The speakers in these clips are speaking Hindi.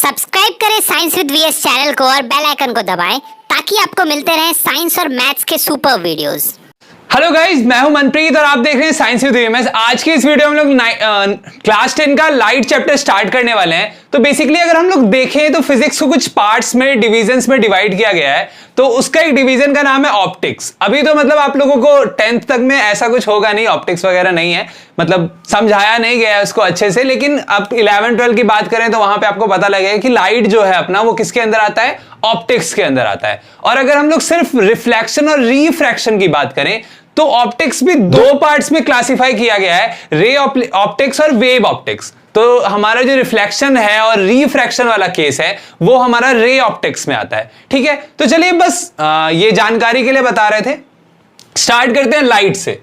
सब्सक्राइब करें साइंस विद वीएस चैनल को और बेल आइकन को दबाएं ताकि आपको मिलते रहें साइंस और मैथ्स के सुपर वीडियोस। हेलो गाइस, मैं हूं मनप्रीत और आप देख रहे हैं साइंस विद वीएस। आज की इस वीडियो में हम लोग क्लास 10 का लाइट चैप्टर स्टार्ट करने वाले हैं। तो बेसिकली अगर हम लोग देखें तो फिजिक्स को कुछ पार्ट्स में डिविजन्स में डिवाइड किया गया है। तो उसका एक डिवीजन का नाम है ऑप्टिक्स। अभी तो मतलब आप लोगों को 10th तक में ऐसा कुछ होगा नहीं, ऑप्टिक्स वगैरह नहीं है, मतलब समझाया नहीं गया है उसको अच्छे से। लेकिन अब 11-12 की बात करें तो वहां पे आपको पता लगेगा कि लाइट जो है अपना वो किसके अंदर आता है, ऑप्टिक्स के अंदर आता है। और अगर हम लोग सिर्फ रिफ्लेक्शन और रिफ्रैक्शन की बात करें तो ऑप्टिक्स भी दो पार्ट्स में क्लासिफाई किया गया है, रे ऑप्टिक्स और वेव ऑप्टिक्स। तो हमारा जो रिफ्लेक्शन है और रिफ्रैक्शन वाला केस है वो हमारा रे ऑप्टिक्स में आता है। ठीक है, तो चलिए बस ये जानकारी के लिए बता रहे थे। स्टार्ट करते हैं लाइट से।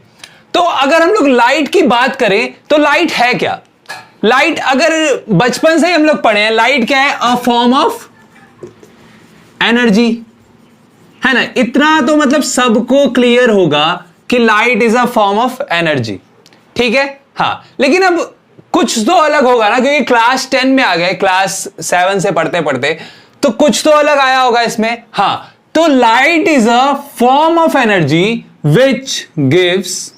तो अगर हम लोग लाइट की बात करें तो लाइट है क्या? लाइट अगर बचपन से ही हम लोग पढ़े हैं, लाइट क्या है? अ फॉर्म ऑफ एनर्जी, है ना। इतना तो मतलब सबको क्लियर होगा कि light is a form of energy. ठीक है, हाँ। लेकिन अब कुछ तो अलग होगा ना, क्योंकि क्लास 10 में आ गए, क्लास 7 से पढ़ते पढ़ते तो कुछ तो अलग आया होगा इसमें। हाँ, तो light is a form of energy which gives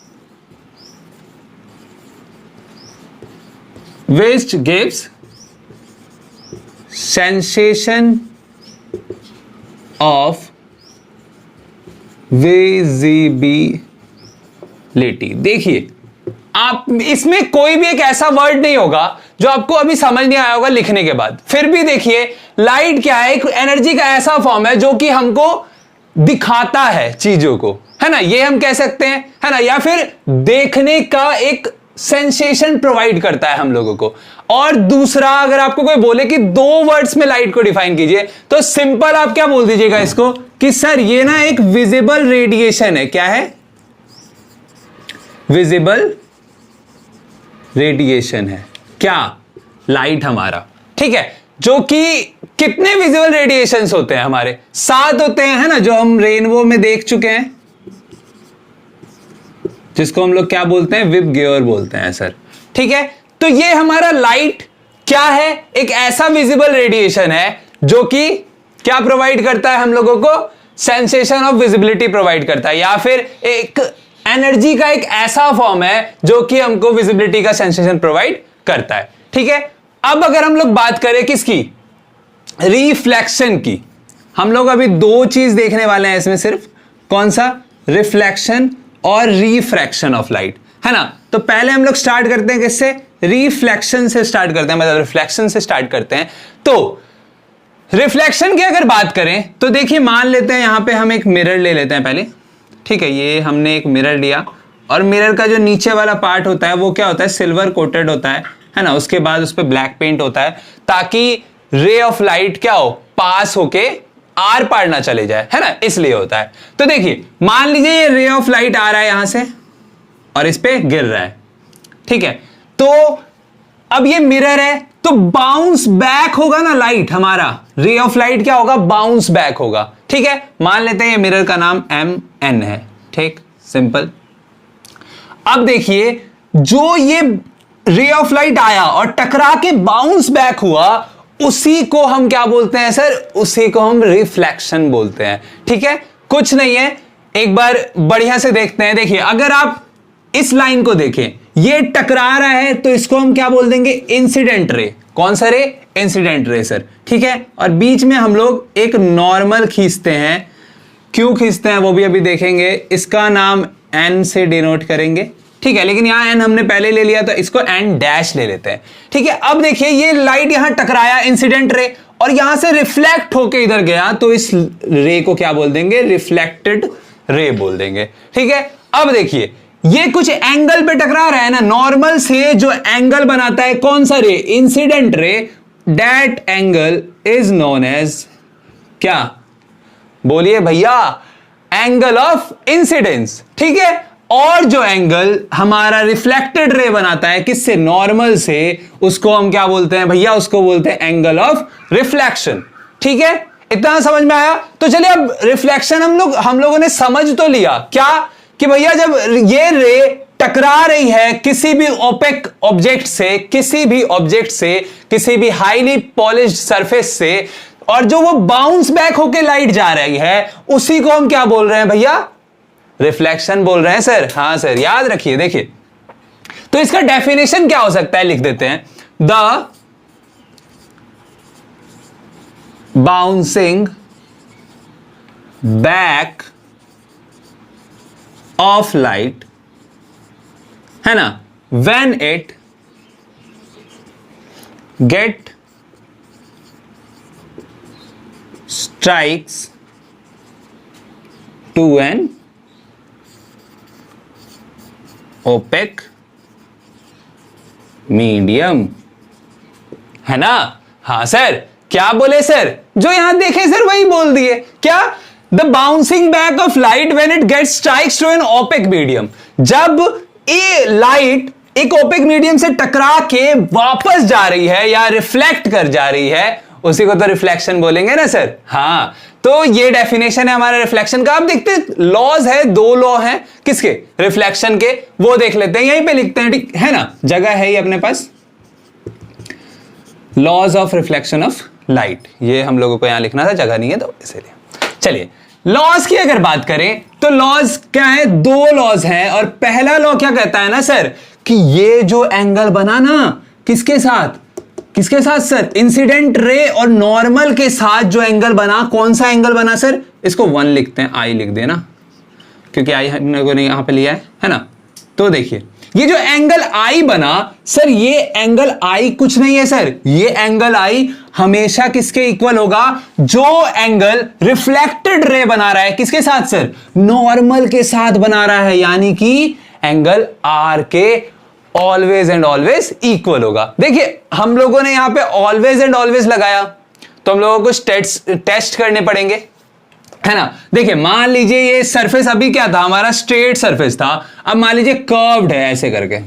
sensation of visibility. देखिए, आप इसमें कोई भी एक ऐसा वर्ड नहीं होगा जो आपको अभी समझ नहीं आया होगा लिखने के बाद। फिर भी देखिए, लाइट क्या है? एक एनर्जी का ऐसा फॉर्म है जो कि हमको दिखाता है चीजों को, है ना। ये हम कह सकते हैं, है ना। या फिर देखने का एक सेंसेशन प्रोवाइड करता है हम लोगों को। और दूसरा, अगर आपको कोई बोले कि दो वर्ड्स में लाइट को डिफाइन कीजिए तो सिंपल आप क्या बोल दीजिएगा इसको कि सर ये ना एक विजिबल रेडिएशन है। क्या है? विजिबल रेडिएशन है क्या? लाइट हमारा। ठीक है, जो कि कितने विजिबल रेडिएशंस होते हैं हमारे? 7 होते हैं, है ना, जो हम रेनबो में देख चुके हैं, जिसको हम लोग क्या बोलते हैं? विब गियर बोलते हैं सर। ठीक है, तो ये हमारा लाइट क्या है? एक ऐसा विजिबल रेडिएशन है जो कि क्या प्रोवाइड करता है हम लोगों को? सेंसेशन ऑफ विजिबिलिटी प्रोवाइड करता है, या फिर एक एनर्जी का एक ऐसा फॉर्म है जो कि हमको विजिबिलिटी का सेंसेशन प्रोवाइड करता है। ठीक है, अब अगर हम लोग बात करें किसकी? रिफ्लेक्शन की। हम लोग अभी दो चीज देखने वाले हैं इसमें सिर्फ। कौन सा? रिफ्लेक्शन और रिफ्रैक्शन ऑफ लाइट, है ना। तो पहले हम लोग स्टार्ट करते हैं किससे? रिफ्लेक्शन से स्टार्ट करते हैं, मतलब रिफ्लेक्शन से स्टार्ट करते हैं। तो रिफ्लेक्शन की अगर बात करें तो देखिए, मान लेते हैं यहां पे हम एक मिरर ले लेते हैं पहले। ठीक है, ये हमने एक मिरर लिया और मिरर का जो नीचे वाला पार्ट होता है वो क्या होता है? सिल्वर कोटेड होता है ना। उसके बाद उस पर ब्लैक पेंट होता है ताकि रे ऑफ लाइट क्या हो? पास होके आर पार ना चले जाए, है ना, इसलिए होता है। तो देखिए, मान लीजिए ये रे ऑफ लाइट आ रहा है यहां से और इस पे गिर रहा है। ठीक है, तो अब ये मिरर है तो बाउंस बैक होगा ना लाइट हमारा। रे ऑफ लाइट क्या होगा? बाउंस बैक होगा। ठीक है, मान लेते हैं ये मिरर का नाम MN है। ठीक, सिंपल। अब देखिए, जो ये रे ऑफ लाइट आया और टकरा के बाउंस बैक हुआ, उसी को हम क्या बोलते हैं सर? उसी को हम रिफ्लेक्शन बोलते हैं। ठीक है, कुछ नहीं है, एक बार बढ़िया से देखते हैं। देखिए, अगर आप इस लाइन को देखें, ये टकरा रहा है तो इसको हम क्या बोल देंगे? Incident ray. कौन सा रे? इंसिडेंट रे सर। ठीक है, और बीच में हम लोग एक नॉर्मल खींचते हैं। क्यों खींचते हैं वो भी अभी देखेंगे। इसका नाम N से डिनोट करेंगे। ठीक है, लेकिन यहां N हमने पहले ले लिया तो इसको N डैश ले लेते हैं। ठीक है, अब देखिए, ये लाइट यहां टकराया, इंसिडेंट रे, और यहां से रिफ्लेक्ट होके इधर गया तो इस रे को क्या बोल देंगे? रिफ्लेक्टेड रे बोल देंगे। ठीक है, अब देखिए, ये कुछ एंगल पे टकरा रहा है ना। नॉर्मल से जो एंगल बनाता है कौन सा ray? Incident ray. That angle is known as क्या? बोलिए भैया, एंगल ऑफ इंसिडेंस। ठीक है, और जो एंगल हमारा रिफ्लेक्टेड रे बनाता है किससे? नॉर्मल से, उसको हम क्या बोलते हैं भैया? उसको बोलते हैं एंगल ऑफ रिफ्लेक्शन। ठीक है, इतना समझ में आया? तो चलिए, अब रिफ्लेक्शन हम लोगों ने समझ तो लिया क्या कि भैया जब ये रे टकरा रही है किसी भी ओपेक ऑब्जेक्ट से, किसी भी हाईली पॉलिश्ड सरफेस से, और जो वो बाउंस बैक होके लाइट जा रही है, उसी को हम क्या बोल रहे हैं भैया? रिफ्लेक्शन बोल रहे हैं सर। हाँ सर, याद रखिए। देखिए, तो इसका डेफिनेशन क्या हो सकता है, लिख देते हैं। The bouncing back of light, है ना, when it get strikes to an opaque medium, है ना? हाँ सर, क्या बोले सर? जो यहां देखे सर वही बोल दिए। क्या? The bouncing back of light when it gets strikes to an opaque medium, जब ये लाइट एक ओपेक मीडियम से टकरा के वापस जा रही है या रिफ्लेक्ट कर जा रही है, उसी को तो रिफ्लेक्शन बोलेंगे ना सर। हाँ, तो ये डेफिनेशन है हमारा रिफ्लेक्शन का। आप देखते लॉज है, 2 लॉ हैं किसके? रिफ्लेक्शन के। वो देख लेते हैं, यहीं पे लिखते हैं, ठीक है ना? जगह है ही अपने पास, laws of reflection of light. ये हम लोगों को यहां लिखना था, जगह नहीं है तो इसीलिए। चलिए, लॉज की अगर बात करें तो लॉज क्या है? 2 लॉज हैं। और पहला लॉ क्या कहता है ना सर, कि ये जो एंगल बना ना, किसके साथ सर? इंसिडेंट रे और नॉर्मल के साथ जो एंगल बना, कौन सा एंगल बना सर? इसको 1 लिखते हैं, आई लिख देना, क्योंकि आई हम लोगों ने यहां पे लिया है ना? तो देखिए, ये जो एंगल आई बना सर, ये एंगल आई कुछ नहीं है सर, ये एंगल आई हमेशा किसके इक्वल होगा? जो एंगल रिफ्लेक्टेड रे बना रहा है, किसके साथ सर? नॉर्मल के साथ बना रहा है, यानी कि एंगल आर के ऑलवेज एंड ऑलवेज इक्वल होगा। देखिए, हम लोगों ने यहां पे ऑलवेज एंड ऑलवेज लगाया, तो हम लोगों को कुछ टेस्ट करने पड़ेंगे, है ना? देखिए, मान लीजिए ये सरफेस अभी क्या था हमारा? स्ट्रेट सरफेस था। अब मान लीजिए कर्व्ड है, ऐसे करके,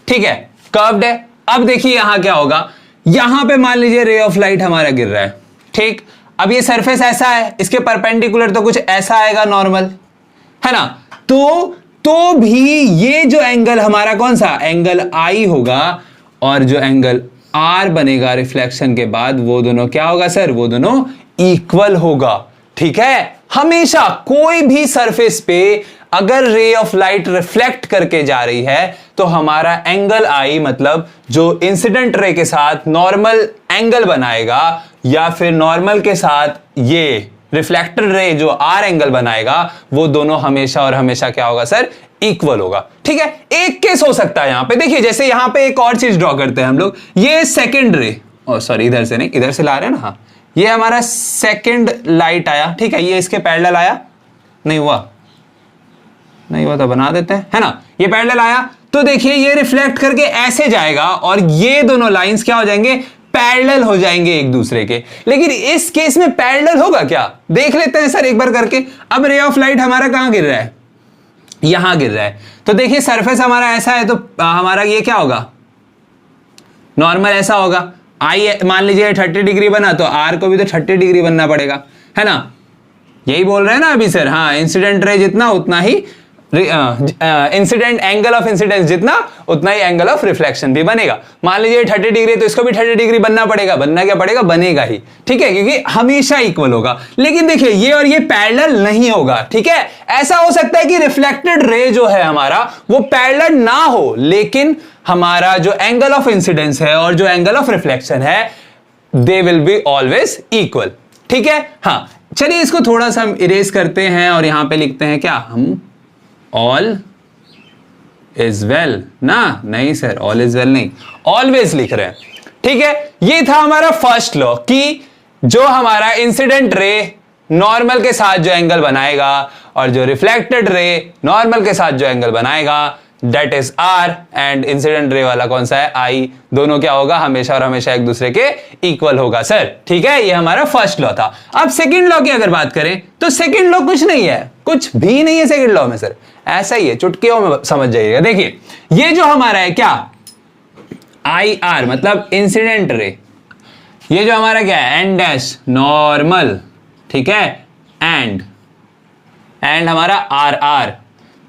ठीक है, कर्व्ड है। अब देखिए यहां क्या होगा, यहां पे मान लीजिए रे ऑफ लाइट हमारा गिर रहा है, ठीक। अब ये सरफेस ऐसा है, इसके परपेंडिकुलर तो कुछ ऐसा आएगा, नॉर्मल, है ना? तो भी ये जो एंगल हमारा कौन सा? एंगल आई होगा, और जो एंगल आर बनेगा रिफ्लेक्शन के बाद, वो दोनों क्या होगा सर? वो दोनों इक्वल होगा, ठीक है। हमेशा कोई भी सरफेस पे अगर रे ऑफ लाइट रिफ्लेक्ट करके जा रही है, तो हमारा एंगल आई, मतलब जो इंसिडेंट रे के साथ नॉर्मल एंगल बनाएगा, या फिर नॉर्मल के साथ ये रिफ्लेक्टेड रे जो आर एंगल बनाएगा, वो दोनों हमेशा और हमेशा क्या होगा सर? इक्वल होगा, ठीक है। एक केस हो सकता है यहां पे, देखिए, जैसे यहां पे एक और चीज ड्रॉ करते हैं हम लोग। ये सेकंड रे, सॉरी इधर से नहीं, इधर से ला रहे हैं ना। हाँ, ये हमारा सेकंड लाइट आया, ठीक है, ये इसके पैरेलल आया, नहीं हुआ तो बना देते हैं, है ना? ये पैरेलल आया, तो देखिए ये रिफ्लेक्ट करके ऐसे जाएगा, और ये दोनों लाइंस क्या हो जाएंगे? पैरेलल हो जाएंगे एक दूसरे के। लेकिन इस केस में पैरेलल होगा क्या? देख लेते हैं सर एक बार करके। अब रे ऑफ लाइट हमारा कहां गिर रहा है? यहां गिर रहा है। तो देखिए, सरफेस हमारा ऐसा है, तो हमारा ये क्या होगा? नॉर्मल ऐसा होगा। आई मान लीजिए 30 डिग्री बना, तो आर को भी तो 30 डिग्री बनना पड़ेगा, है ना? यही बोल रहे हैं ना अभी सर। हाँ, इंसिडेंट रे जितना उतना ही इंसिडेंट एंगल ऑफ इंसिडेंस जितना उतना ही एंगल ऑफ रिफ्लेक्शन भी बनेगा। मान लीजिए 30 डिग्री, तो इसको भी 30 डिग्री बनना पड़ेगा। बनना क्या पड़ेगा? बनेगा ही, ठीक है, क्योंकि हमेशा इक्वल होगा। लेकिन देखिए, ये और ये पैरेलल नहीं होगा, ठीक है। ऐसा हो सकता है कि रिफ्लेक्टेड रे जो है हमारा, वो पैरेलल ना हो, लेकिन हमारा जो एंगल ऑफ इंसिडेंस है और जो एंगल ऑफ रिफ्लेक्शन है, they will be always equal, ठीक है। हाँ, चलिए इसको थोड़ा सा हम इरेज करते हैं, और यहां पे लिखते हैं क्या हम? ऑल इज वेल ना, नहीं सर, ऑल इज वेल नहीं, ऑलवेज लिख रहे हैं, ठीक है। ये था हमारा फर्स्ट लॉ, कि जो हमारा इंसिडेंट रे नॉर्मल के साथ जो एंगल बनाएगा, और जो रिफ्लेक्टेड रे नॉर्मल के साथ जो एंगल बनाएगा, that is R, and incident ray वाला कौन सा है? आई। दोनों क्या होगा? हमेशा और हमेशा एक दूसरे के इक्वल होगा सर, ठीक है। ये हमारा फर्स्ट लॉ था। अब सेकंड लॉ की अगर बात करें, तो सेकंड लॉ कुछ नहीं है, कुछ भी नहीं है सेकंड लॉ में सर, ऐसा ही है, चुटकियों में समझ जाइएगा। देखिए, ये जो हमारा है क्या? आई आर, मतलब इंसिडेंट रे। ये जो हमारा क्या है? एन डैश नॉर्मल, ठीक है, एंड हमारा आर आर,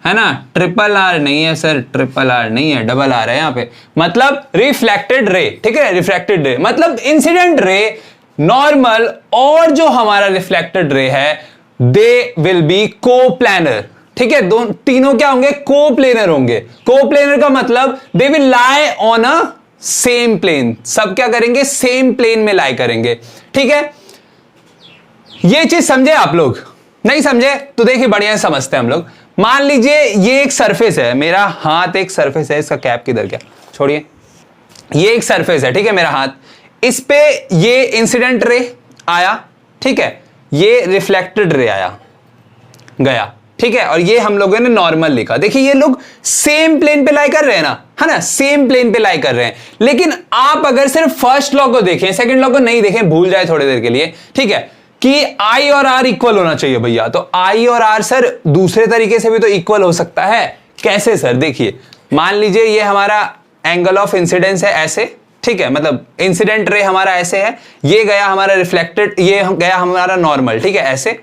है ना, ट्रिपल आर नहीं है सर, ट्रिपल आर नहीं है, डबल आर है यहाँ पे, मतलब रिफ्लेक्टेड रे, ठीक है, रिफ्लेक्टेड रे मतलब इंसिडेंट रे, नॉर्मल और जो हमारा रिफ्लेक्टेड रे है दे विल बी कोप्लैनर, ठीक है, तीनों क्या होंगे, कोप्लेनर होंगे। कोप्लेनर का मतलब they will lie on a same plane, सब क्या करेंगे, सेम प्लेन में लाई करेंगे, ठीक है। ये चीज समझे आप लोग, नहीं समझे तो देखिए बढ़िया समझते हैं हम लोग। मान लीजिए ये एक सरफेस है, मेरा हाथ एक सरफेस है, इसका कैप किधर गया, छोड़िए, ये एक सरफेस है, ठीक है, मेरा हाथ, इस पे ये इंसिडेंट रे आया, ठीक है, ये रिफ्लेक्टेड रे आया गया, ठीक है, और ये हम लोगों ने नॉर्मल लिखा। देखिए ये लोग सेम प्लेन पे लाई कर रहे हैं ना, है ना, सेम प्लेन पे लाई कर रहे हैं। लेकिन आप अगर सिर्फ फर्स्ट लॉ को देखें, सेकंड लॉ को नहीं देखें, भूल जाए थोड़ी देर के लिए, ठीक है, कि आई और आर इक्वल होना चाहिए भैया, तो आई और आर सर दूसरे तरीके से भी तो इक्वल हो सकता है। कैसे सर, देखिए मान लीजिए ये हमारा एंगल ऑफ इंसिडेंस है ऐसे, ठीक है, मतलब इंसिडेंट रे हमारा ऐसे है, ये गया हमारा रिफ्लेक्टेड, ये गया हमारा नॉर्मल, ठीक है, ऐसे,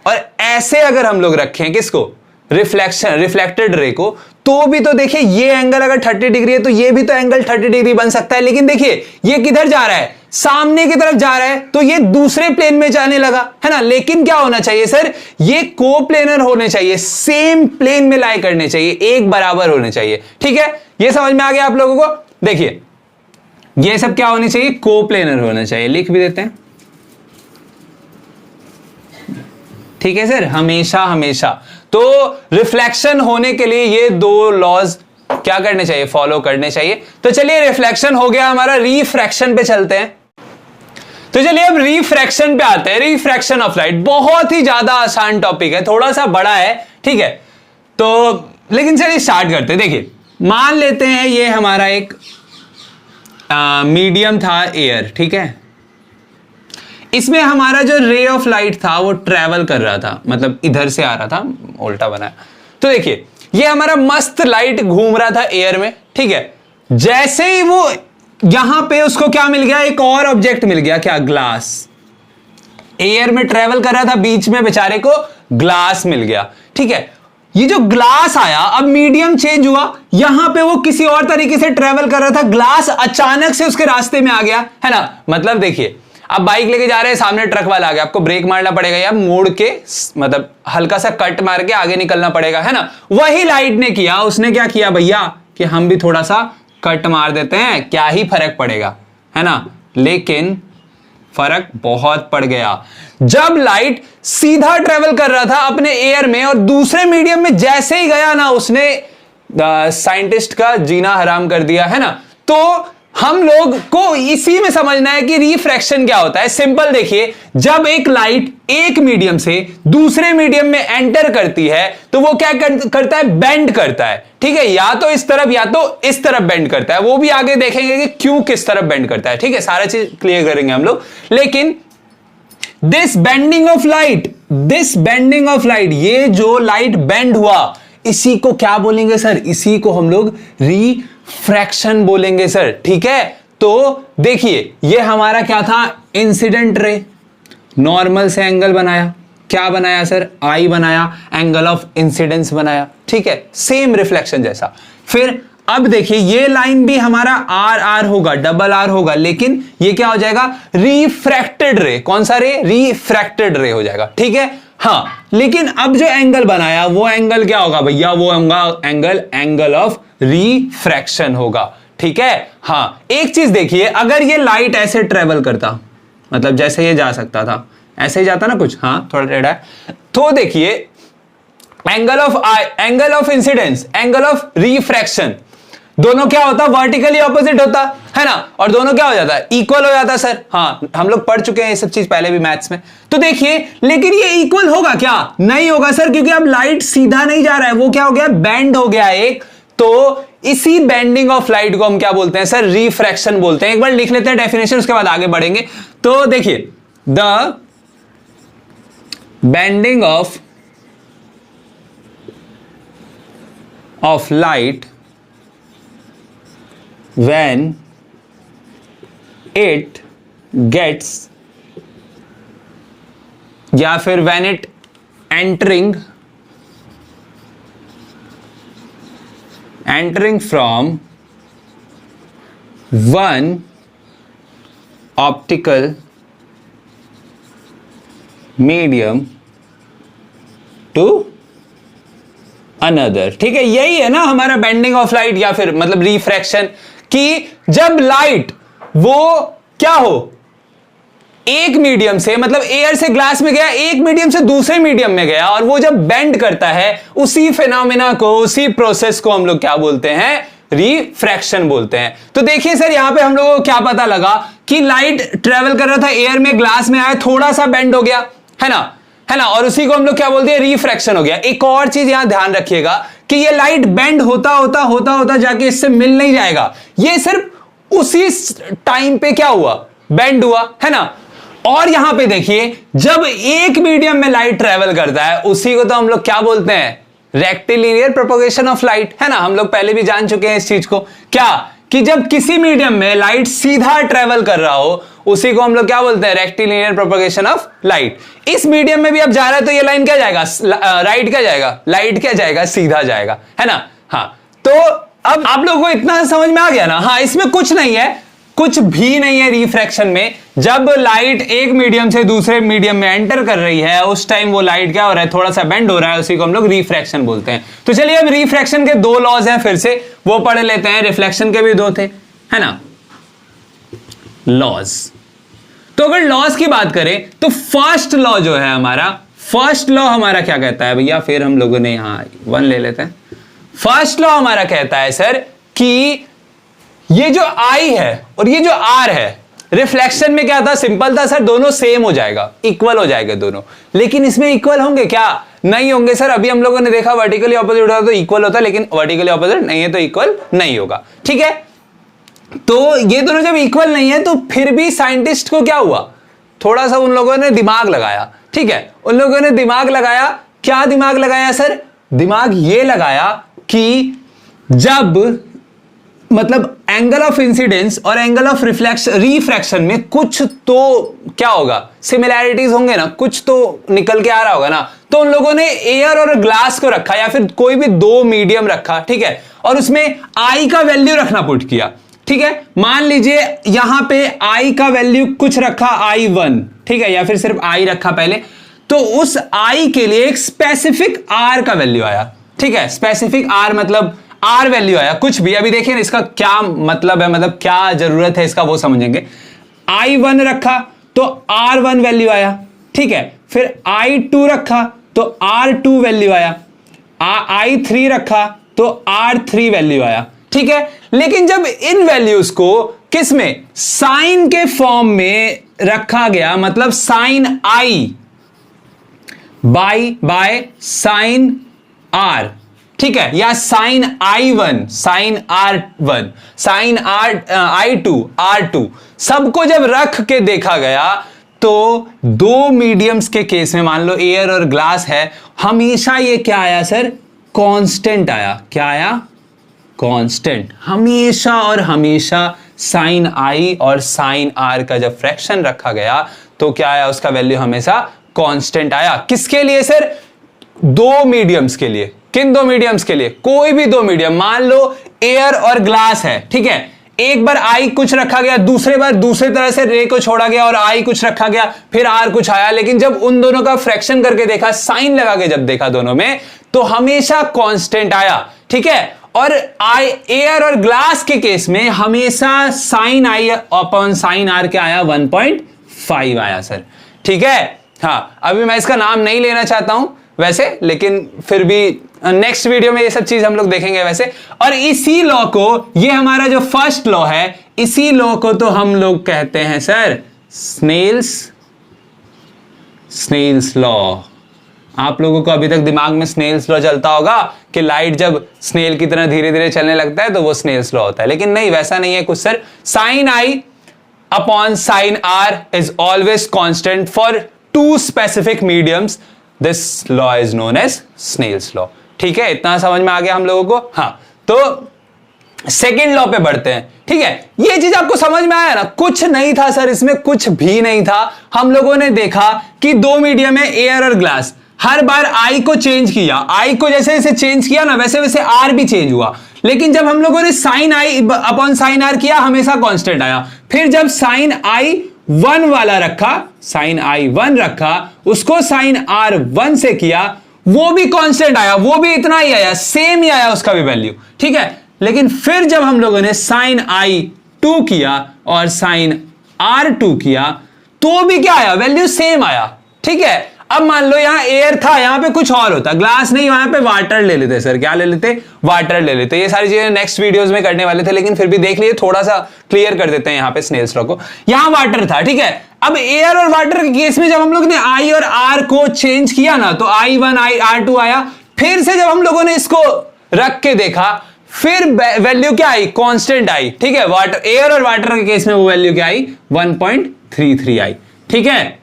और ऐसे अगर हम लोग रखें किसको, रिफ्लेक्टेड रे को, तो भी तो देखिए ये एंगल अगर 30 डिग्री है तो ये भी तो एंगल 30 डिग्री बन सकता है। लेकिन देखिए ये किधर जा रहा है, सामने की तरफ जा रहा है, तो ये दूसरे प्लेन में जाने लगा, है ना। लेकिन क्या होना चाहिए सर, ये कोप्लेनर होने चाहिए, सेम प्लेन में लाई करने चाहिए, एक बराबर होने चाहिए, ठीक है। ये समझ में आ गया आप लोगों को। देखिए ये सब क्या होने चाहिए, कोप्लेनर होना चाहिए, लिख भी देते हैं, ठीक है सर, हमेशा हमेशा। तो रिफ्लेक्शन होने के लिए ये दो लॉज क्या करने चाहिए, फॉलो करने चाहिए। तो चलिए रिफ्लेक्शन हो गया हमारा, रिफ्रैक्शन पे चलते हैं। तो चलिए अब रिफ्रैक्शन पे आते हैं। रिफ्रैक्शन ऑफ लाइट बहुत ही ज्यादा आसान टॉपिक है, थोड़ा सा बड़ा है, ठीक है, तो लेकिन चलिए स्टार्ट करते हैं। देखिए मान लेते हैं ये हमारा एक मीडियम था एयर, ठीक है, इसमें हमारा जो रे ऑफ लाइट था वो ट्रेवल कर रहा था, मतलब इधर से आ रहा था, उल्टा बनाया। तो देखिए ये हमारा मस्त लाइट घूम रहा था एयर में, ठीक है, जैसे ही वो यहां पे उसको क्या मिल गया, एक और ऑब्जेक्ट मिल गया, क्या, ग्लास। एयर में ट्रेवल कर रहा था, बीच में बेचारे को ग्लास मिल गया, ठीक है। ये जो ग्लास आया, अब मीडियम चेंज हुआ, यहां पे वो किसी और तरीके से ट्रेवल कर रहा था, ग्लास अचानक से उसके रास्ते में आ गया, है ना। मतलब देखिए आप बाइक लेके जा रहे हैं, सामने ट्रक वाला आ गया, आपको ब्रेक मारना पड़ेगा या मोड़ के, मतलब हल्का सा कट मार के आगे निकलना पड़ेगा, है ना। वही लाइट ने किया, उसने क्या किया भैया कि हम भी थोड़ा सा कट मार देते हैं, क्या ही फर्क पड़ेगा, है ना। लेकिन फर्क बहुत पड़ गया। जब लाइट सीधा ट्रेवल कर रहा था अपने एयर में और दूसरे मीडियम में जैसे ही गया ना, उसने साइंटिस्ट का जीना हराम कर दिया, है ना। तो हम लोग को इसी में समझना है कि रिफ्रैक्शन क्या होता है। सिंपल देखिए, जब एक लाइट एक मीडियम से दूसरे मीडियम में एंटर करती है तो वो क्या करता है, बेंड करता है, ठीक है, या तो इस तरफ या तो इस तरफ बेंड करता है। वो भी आगे देखेंगे कि क्यों किस तरफ बेंड करता है, ठीक है, सारा चीज क्लियर करेंगे हम लोग। लेकिन दिस बेंडिंग ऑफ लाइट, ये जो लाइट बेंड हुआ, इसी को क्या बोलेंगे सर, इसी को हम लोग रिफ्रैक्शन बोलेंगे सर, ठीक है। तो देखिए ये हमारा क्या था, इंसिडेंट रे, नॉर्मल से एंगल बनाया, क्या बनाया सर, आई बनाया, एंगल ऑफ इंसिडेंस बनाया, ठीक है, सेम रिफ्लेक्शन जैसा। फिर अब देखिए ये लाइन भी हमारा आर आर होगा, डबल आर होगा, लेकिन ये क्या हो जाएगा, रिफ्रैक्टेड रे। कौन सा रे, रिफ्रैक्टेड रे हो जाएगा, ठीक है। हाँ, लेकिन अब जो एंगल बनाया वो एंगल क्या होगा भैया, वो होगा एंगल ऑफ रिफ्रैक्शन होगा, ठीक है। हाँ, एक चीज देखिए, अगर ये लाइट ऐसे ट्रेवल करता, मतलब जैसे ये जा सकता था, ऐसे ही जाता ना कुछ, हाँ थोड़ा टेढ़ा है, तो देखिए angle of incidence, angle of refraction, दोनों क्या होता, वर्टिकली ऑपोजिट होता है ना, और दोनों क्या हो जाता है, इक्वल हो जाता सर। हाँ, हम लोग पढ़ चुके हैं ये सब चीज पहले भी मैथ्स में। तो देखिए, लेकिन ये इक्वल होगा क्या, नहीं होगा सर, क्योंकि अब लाइट सीधा नहीं जा रहा है, वो क्या हो गया, बेंड हो गया एक। तो इसी बेंडिंग ऑफ लाइट को हम क्या बोलते हैं सर, रिफ्रैक्शन बोलते हैं। एक बार लिख लेते हैं डेफिनेशन, उसके बाद आगे बढ़ेंगे। तो देखिए, the bending of light when it gets, या फिर when it entering entering from one optical medium to another. ठीक है, यही है ना हमारा बेंडिंग ऑफ लाइट या फिर मतलब रिफ्रैक्शन, कि जब लाइट वो क्या हो, एक मीडियम से मतलब एयर से ग्लास में गया, एक मीडियम से दूसरे मीडियम में गया, और वो जब बेंड करता है उसी फिनोमेना को, उसी प्रोसेस को हम लोग क्या बोलते हैं, रिफ्रैक्शन बोलते हैं। तो देखिए सर यहां पे हम लोगों को क्या पता लगा कि लाइट ट्रेवल कर रहा था एयर में, ग्लास में आया, थोड़ा सा बेंड हो गया, है ना, और उसी को हम लोग क्या बोलते हैं, रिफ्रैक्शन हो गया। एक और चीज यहां ध्यान रखिएगा कि ये लाइट बेंड होता होता जाके इससे मिल नहीं जाएगा, ये सिर्फ उसी टाइम पे क्या हुआ, बेंड हुआ, है ना। और यहां पे देखिए जब एक मीडियम में लाइट ट्रेवल करता है उसी को तो हम लोग क्या बोलते हैं, रेक्टिलिनियर प्रोपगेशन ऑफ लाइट, है ना। हम लोग पहले भी जान चुके हैं इस चीज को, क्या कि जब किसी मीडियम में लाइट सीधा ट्रेवल कर रहा हो उसी को हम लोग क्या बोलते हैं, रेक्टिलिनियर प्रोपगेशन ऑफ लाइट। इस मीडियम में भी अब जा रहा है तो ये लाइन क्या जाएगा, राइट क्या जाएगा, लाइट क्या जाएगा, सीधा जाएगा, है ना। हाँ, तो अब आप लोगों को इतना समझ में आ गया ना। हाँ, इसमें कुछ नहीं है, कुछ भी नहीं है रिफ्रैक्शन में। जब लाइट एक मीडियम से दूसरे मीडियम में एंटर कर रही है उस टाइम वो लाइट क्या हो रहा है, थोड़ा सा बेंड हो रहा है, उसी को हम लोग रिफ्रैक्शन बोलते हैं। तो चलिए अब रिफ्रैक्शन के दो लॉज हैं, फिर से वो पढ़ लेते हैं। रिफ्लेक्शन के भी दो थे, है ना, लॉज। तो अगर लॉज की बात करें तो फर्स्ट लॉ जो है हमारा, फर्स्ट लॉ हमारा क्या कहता है भैया, फिर हम लोगों ने यहां वन ले लेते हैं। फर्स्ट लॉ हमारा कहता है सर कि ये जो आई है और ये जो आर है, रिफ्लेक्शन में क्या था, सिंपल था सर, दोनों सेम हो जाएगा, इक्वल हो जाएगा दोनों। लेकिन इसमें इक्वल होंगे क्या, नहीं होंगे सर। अभी हम लोगों ने देखा वर्टिकली ऑपोजिट होता तो इक्वल होता, लेकिन वर्टिकली ऑपोजिट नहीं है तो इक्वल नहीं होगा। ठीक है, तो ये दोनों जब इक्वल नहीं है तो फिर भी साइंटिस्ट को क्या हुआ, थोड़ा सा उन लोगों ने दिमाग लगाया। ठीक है, उन लोगों ने दिमाग लगाया, क्या दिमाग लगाया सर, दिमाग ये लगाया कि जब मतलब एंगल ऑफ इंसिडेंस और एंगल ऑफ रिफ्रैक्शन में कुछ तो क्या होगा, सिमिलैरिटीज होंगे ना, कुछ तो निकल के आ रहा होगा ना। तो उन लोगों ने एयर और ग्लास को रखा या फिर कोई भी दो मीडियम रखा, ठीक है, और उसमें आई का वैल्यू रखना पुट किया। ठीक है, मान लीजिए यहां पे आई का वैल्यू कुछ रखा I1, ठीक है, या फिर सिर्फ आई रखा पहले, तो उस आई के लिए एक स्पेसिफिक आर का वैल्यू आया। ठीक है, स्पेसिफिक आर मतलब आर वैल्यू आया, कुछ भी। अभी देखिए इसका क्या मतलब है, मतलब क्या जरूरत है इसका वो समझेंगे। I1 रखा तो R1 वैल्यू आया, ठीक है, फिर I2 रखा तो R2 वैल्यू आया, I3 रखा तो R3 वैल्यू आया। ठीक है, लेकिन जब इन वैल्यूज को किस में, साइन के फॉर्म में रखा गया, मतलब sine I by sine R, ठीक है, या sign I1 sign R1 sign I2 R2, सबको जब रख के देखा गया तो दो मीडियम्स के केस में, मान लो एयर और ग्लास है, हमेशा ये क्या आया सर, कांस्टेंट आया। क्या आया, कांस्टेंट। हमेशा और हमेशा साइन I और साइन R का जब फ्रैक्शन रखा गया तो क्या आया, उसका वैल्यू हमेशा कांस्टेंट आया। किसके लिए सर, दो मीडियम्स के लिए। किन दो मीडियम्स के लिए, कोई भी दो मीडियम, मान लो एयर और ग्लास है, ठीक है, एक बार आई कुछ रखा गया, दूसरे बार दूसरे तरह से रे को छोड़ा गया और आई कुछ रखा गया, फिर आर कुछ आया, लेकिन जब उन दोनों का फ्रैक्शन करके देखा, साइन लगा के जब देखा दोनों में, तो हमेशा कांस्टेंट आया। ठीक है, और आई एयर और ग्लास के केस में हमेशा sine I upon sine R क्या आया, 1.5 आया सर। ठीक है, हाँ, अभी मैं इसका नाम नहीं लेना चाहता हूं वैसे, लेकिन फिर भी नेक्स्ट वीडियो में ये सब चीज हम लोग देखेंगे वैसे। और इसी लॉ को, ये हमारा जो फर्स्ट लॉ है, इसी लॉ को तो हम लोग कहते हैं सर स्नेल्स लॉ। आप लोगों को अभी तक दिमाग में स्नेल्स लॉ चलता होगा कि लाइट जब स्नेल की तरह धीरे धीरे चलने लगता है तो वो स्नेल्स लॉ होता है, लेकिन नहीं, वैसा नहीं है कुछ sir. Sine I upon sine R is always constant for two specific mediums. This law is known as Snell's law. ठीक है, इतना समझ में आ गया हम लोगों को। हाँ, तो सेकेंड लॉ पे बढ़ते हैं। ठीक है, ये चीज आपको समझ में आया ना, कुछ नहीं था सर, इसमें कुछ भी नहीं था। हम लोगों ने देखा कि दो मीडियम है एयर और ग्लास, हर बार आई को चेंज किया, आई को जैसे जैसे चेंज किया ना वैसे वैसे आर भी चेंज हुआ, लेकिन जब हम लोगों ने sine I upon sine R किया हमेशा कांस्टेंट आया। फिर जब साइन आई 1 वाला रखा, साइन आई 1 रखा, उसको साइन आर 1 से किया, वो भी कांस्टेंट आया, वो भी इतना ही आया, सेम ही आया उसका भी वैल्यू, ठीक है। लेकिन फिर जब हम लोगों ने साइन आई 2 किया और साइन आर 2 किया तो भी क्या आया, वैल्यू सेम आया, ठीक है। अब मान लो यहां एयर था, यहां पे कुछ और होता, ग्लास नहीं, वहां पे वाटर ले लेते सर, क्या ले लेते, वाटर ले लेते। ये सारी चीजें नेक्स्ट वीडियोस में करने वाले थे, लेकिन फिर भी देख लिए, थोड़ा सा क्लियर कर देते हैं यहां पे स्नेल्स लॉ को। यहां वाटर था, ठीक है। अब एयर और वाटर के केस में जब हम लोग ने आई और आर को चेंज किया ना, तो I1 R2 आया। फिर से जब हम लोगों ने इसको रख के देखा, फिर वैल्यू क्या आई, कांस्टेंट आई, ठीक है। वाटर, एयर और वाटर के केस में वो वैल्यू क्या आई, 1.33 आई, ठीक है।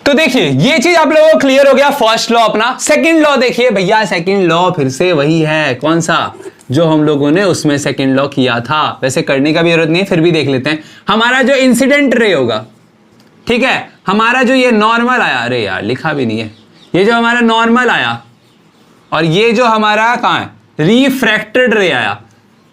तो देखिए ये चीज आप लोगों को क्लियर हो गया, फर्स्ट लॉ अपना। सेकंड लॉ देखिए भैया, सेकंड लॉ फिर से वही है, कौन सा, जो हम लोगों ने उसमें सेकंड लॉ किया था। वैसे करने का भी जरूरत नहीं है, फिर भी देख लेते हैं। हमारा जो इंसिडेंट रे होगा, ठीक है, हमारा जो ये नॉर्मल आया, अरे यार लिखा भी नहीं है, ये जो हमारा नॉर्मल आया और ये जो हमारा कहां है, रिफ्रैक्टेड रे आया,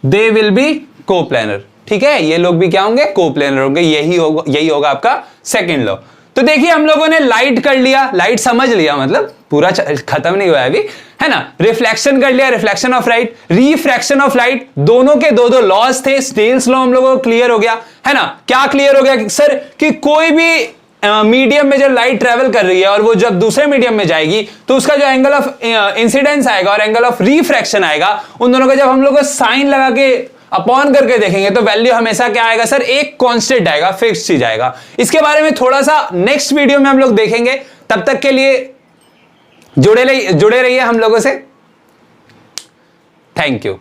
दे विल बी कोप्लेनर, ठीक है। ये लोग भी क्या होंगे, कोप्लेनर होंगे। यही होगा आपका सेकंड लॉ। तो देखिए हम लोगों ने लाइट कर लिया, लाइट समझ लिया, मतलब पूरा खत्म नहीं हुआ है अभी, है ना। रिफ्लेक्शन कर लिया, reflection of light, refraction of light, दोनों के दो लॉज थे। स्नेल्स लॉ हम लोगों को क्लियर हो गया, है ना। क्या क्लियर हो गया सर, कि कोई भी मीडियम में जब लाइट ट्रेवल कर रही है और वो जब दूसरे मीडियम में जाएगी तो उसका जो एंगल ऑफ इंसिडेंस आएगा और एंगल ऑफ रिफ्रैक्शन आएगा, उन दोनों का जब हम लोग साइन लगा के अपॉन करके देखेंगे तो वैल्यू हमेशा क्या आएगा सर, एक कांस्टेंट आएगा, फिक्स चीज आएगा। इसके बारे में थोड़ा सा नेक्स्ट वीडियो में हम लोग देखेंगे। तब तक के लिए जुड़े रहिए हम लोगों से। Thank you.